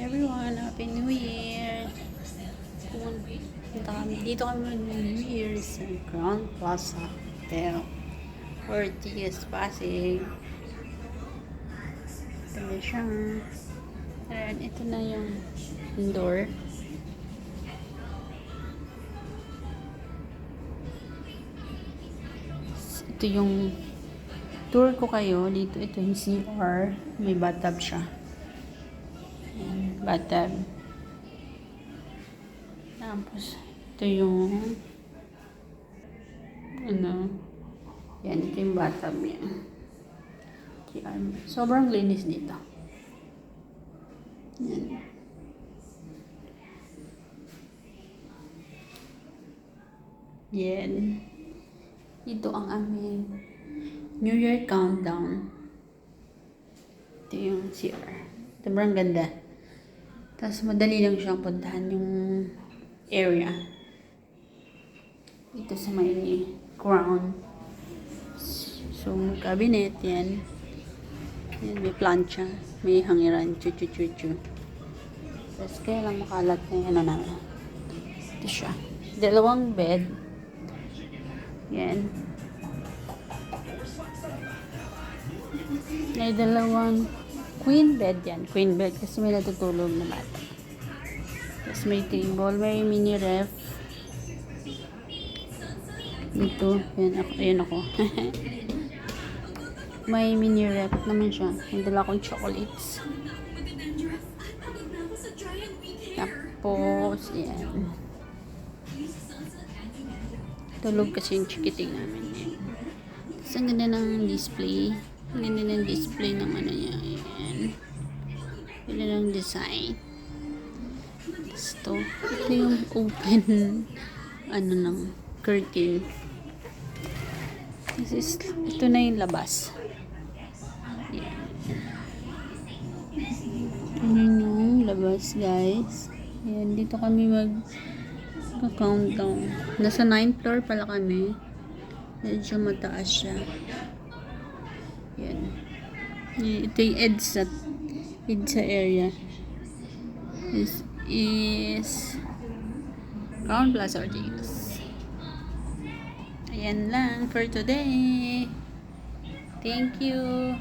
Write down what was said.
everyone, Happy New Year! Dito kami mag-New Year sa Grand Plaza Hotel, Ortiz, Pasig. Ito na siya. Ayan, ito na yung indoor. Ito yung tour ko kayo. Dito, ito yung CR. May bathtub siya. Bathtub. Tapos, ito yung yan, ito yung bathtub niya. Sobrang linis dito. Yan. Yan. Ito ang aming New Year countdown. Ito yung CR. Sobrang ganda. Tapos madali lang siyang puntahan yung area. Dito sa may crown. So, cabinet yan. Yan, may plancha. May hangiran. Chu-chu-chu-chu. Tapos kaya lang makalat na yan na. Ito siya. Dalawang bed. Yan. May dalawang queen bed yan. Queen bed kasi may natutulog na bata. Tapos may table. May mini ref. Dito. Ayan ako. May mini ref naman siya. May dala akong chocolates. Tapos, yan. Tulog kasi yung chikiting namin. Yan. Tapos, ang ganda ng display. Ang ganda ng display ng ano niya. Ayan. Ganda ng design. Ito yung open ng curtain. Ito na yung labas. Ayan yung labas, guys. Ayan, dito kami mag-countdown. Nasa 9th floor pala kami. Medyo mataas siya. Ayan. Ito yung EDSA area. This is Crown Plaza Ortiz. Ayan lang for today. Thank you.